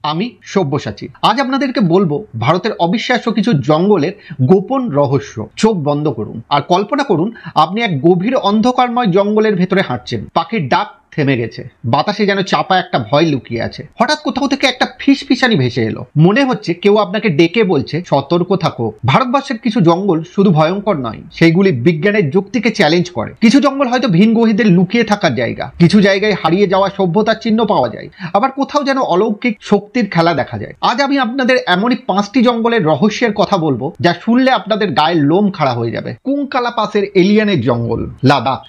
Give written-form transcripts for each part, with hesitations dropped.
আমি সব্যসাচী। আজ আপনাদেরকে বলবো ভারতের অবিশ্বাস্য কিছু জঙ্গলের গোপন রহস্য। চোখ বন্ধ করুন আর কল্পনা করুন আপনি এক গভীর অন্ধকারময় জঙ্গলের ভেতরে হাঁটছেন। পাখির ডাক থেমে গেছে, বাতাসে যেন চাপা একটা ভয় লুকিয়ে আছে। হঠাৎ কোথাও থেকে একটা ফিসফিসানি ভেসে এলো। মনে হচ্ছে কেউ আপনাকে ডেকে বলছে সতর্ক থাকো। ভারতবর্ষের কিছু জঙ্গল শুধু ভয়ঙ্কর নয়, সেইগুলি বিজ্ঞানের যুক্তিকে চ্যালেঞ্জ করে। কিছু জঙ্গল হয়তো ভিনগ্রহীদের লুকিয়ে থাকার জায়গা, কিছু জায়গায় হারিয়ে যাওয়া সভ্যতার চিহ্ন পাওয়া যায়, আবার কোথাও যেন অলৌকিক শক্তির খেলা দেখা যায়। আজ আমি আপনাদের এমনই 5টি জঙ্গলের রহস্যের কথা বলবো যা শুনলে আপনাদের গায়ের লোম খাড়া হয়ে যাবে। কুংকালা পাসের এলিয়ানের জঙ্গল।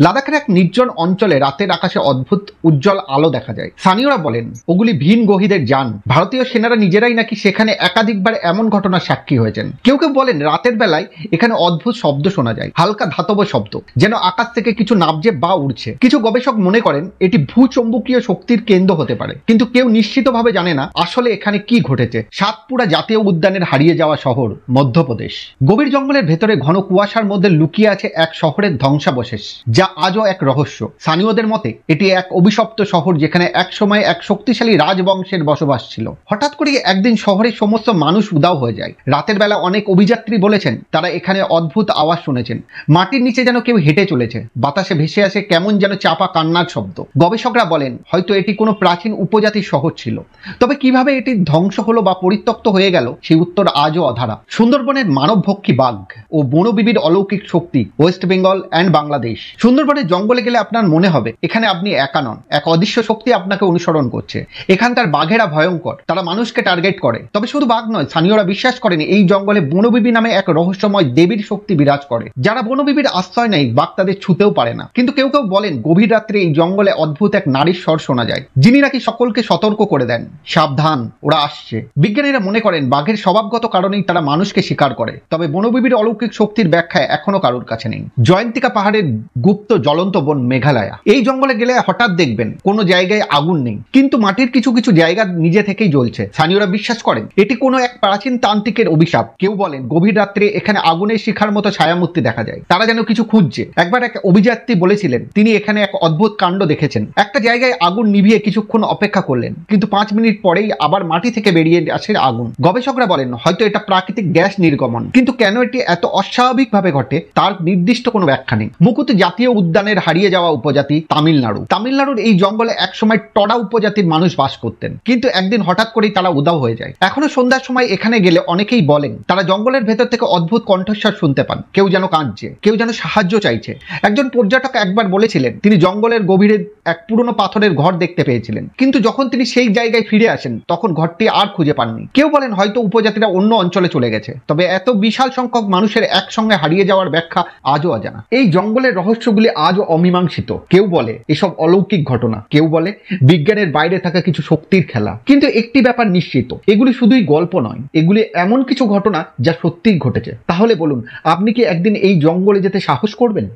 লাদাখের এক নির্জন অঞ্চলে রাতের আকাশে অদ্ভুত উজ্জ্বল আলো দেখা যায়। স্থানীয়রা বলেন ওগুলি ভিনগ্রহীদের যান। ভারতীয় সেনারা নিজেরাই নাকি সেখানে একাধিকবার এমন ঘটনার সাক্ষী হয়েছেন। কেউ কেউ বলেন রাতের বেলায় এখানে অদ্ভুত শব্দ শোনা যায়, হালকা ধাতব শব্দ, যেন আকাশ থেকে কিছু নাবজে বা উড়ছে। কিছু গবেষক মনে করেন এটি ভূচম্বকীয় শক্তির কেন্দ্র হতে পারে, কিন্তু কেউ নিশ্চিতভাবে জানে না আসলে এখানে কি ঘটেছে। সাতপুরা জাতীয় উদ্যানের হারিয়ে যাওয়া শহর, মধ্যপ্রদেশ। গভীর জঙ্গলের ভেতরে ঘন কুয়াশার মধ্যে লুকিয়ে আছে এক শহরের ধ্বংসাবশেষ, যা আজও এক রহস্য। স্থানীয়দের মতে এটি এক অভিশপ্ত শহর যেখানে একসময় এক শক্তিশালী রাজবংশের বসবাস ছিল। হঠাৎ করে একদিন শহরের সমস্ত মানুষ উধাও হয়ে যায়। রাতের বেলা অনেক অভিযাত্রী বলেছেন তারা এখানে অদ্ভুত আওয়াজ শুনেছেন। মাটির নিচে যেন কেউ হেঁটে চলেছে, বাতাসে ভেসে আসে কেমন যেন চাপা কান্নার শব্দ। গবেষকরা বলেন হয়তো এটি কোনো প্রাচীন উপজাতির শহর ছিল, তবে কিভাবে এটি ধ্বংস হলো বা পরিত্যক্ত হয়ে গেল সেই উত্তর আজও অধারা। সুন্দরবনের মানবভক্ষী বাঘ ও বনবিবির অলৌকিক শক্তি, ওয়েস্ট বেঙ্গল অ্যান্ড বাংলাদেশ। সুন্দরবনের জঙ্গলে গেলে আপনার মনে হবে এখানে আপনি একা নন, এক অদৃশ্য শক্তি আপনাকে অনুসরণ করছে। এখানকার বাঘেরা ভয়ঙ্কর, তারা মানুষকে টার্গেট করে। তবে শুধু বাঘ নয়, স্থানীয়রা বিশ্বাস করেন এই জঙ্গলে বনবিবি নামে এক রহস্যময় দেবীর শক্তি বিরাজ করে। যারা বনবিবির আশ্রয় নেয় বাঘ তাদের ছুতেও পারে না। কিন্তু কেউ কেউ বলেন গভীর রাত্রে এই জঙ্গলে অদ্ভুত এক নারীর স্বর শোনা যায়, যিনি নাকি সকলকে সতর্ক করে দেন, সাবধান ওরা আসছে। বিজ্ঞানীরা মনে করেন বাঘের স্বভাবগত কারণেই তারা মানুষকে শিকার করে, তবে বনবিবির অলৌকিক শক্তির ব্যাখ্যা এখনো কারোর কাছে নেই। জয়ন্তিকা পাহাড়ের গুপ্ত জ্বলন্ত বন, মেঘালয়া। এই জঙ্গলে গেলে হঠাৎ দেখবেন কোনো জায়গায় আগুন নেই, কিন্তু মাটির কিছু কিছু জায়গা নিজে থেকেই জ্বলছে। স্থানীয়রা বিশ্বাস করেন এটি কোনো এক প্রাচীন তান্ত্রিকের অভিশাপ। কেউ বলেন গভীর রাত্রে এখানে আগুনের শিখার মতো ছায়ামূর্তি দেখা যায়, তারা যেন কিছু খুঁজছে। একবার এক অভিযাত্রী বলেছিলেন তিনি এখানে এক অদ্ভুত কাণ্ড দেখেছেন। একটা জায়গায় আগুন নিভিয়ে কিছুক্ষণ অপেক্ষা করলেন, কিন্তু 5 মিনিট পরেই আবার মাটি থেকে বেরিয়ে আসে আগুন। গবেষকরা বলেন হয়তো এটা প্রাকৃতিক গ্যাস নির্গমন, কিন্তু কেন এটি এত অস্বাভাবিকভাবে ঘটে তার নির্দিষ্ট কোনো ব্যাখ্যা নেই। মুকুট জাতীয় উদ্যানের হারিয়ে যাওয়া উপজাতি, তামিলনাড়ুর এই জঙ্গলে একসময় টডা উপজাতির মানুষ বাস করতেন, কিন্তু একদিন হঠাৎ করেই তারা উধাও হয়ে যায়। এখনো সন্ধ্যার সময় এখানে গেলে অনেকেই বলেন তারা জঙ্গলের ভেতর থেকে অদ্ভুত কণ্ঠস্বর শুনতে পান, কেউ যেন কাঁদছে, কেউ যেন সাহায্য চাইছে। একজন পর্যটক একবার বলেছিলেন তিনি জঙ্গলের গভীরে এক পুরনো পাথরের ঘর দেখতে পেয়েছিলেন, কিন্তু যখন তিনি সেই জায়গায় ফিরে আসেন তখন ঘরটি আর খুঁজে পাননি। কেউ বলেন হয়তো উপজাতিরা অন্য অঞ্চলে চলে গেছে। তবে এত বিশাল সংখ্যক মানুষের একসঙ্গে হারিয়ে যাওয়ার ব্যাখ্যা আজও অজানা। এই জঙ্গলের রহস্যগুলি আজও অমীমাংসিত। কেউ বলে এসব অলৌকিক ঘটনা, কেউ বলে বিজ্ঞানের বাইরে থাকা কিছু শক্তির খেলা। কিন্তু একটি ব্যাপার নিশ্চিত, এগুলি শুধুই গল্প নয়, এগুলি এমন কিছু ঘটনা যা সত্যিই ঘটেছে। তাহলে বলুন আপনি কি একদিন এই জঙ্গলে যেতে সাহস করবেন?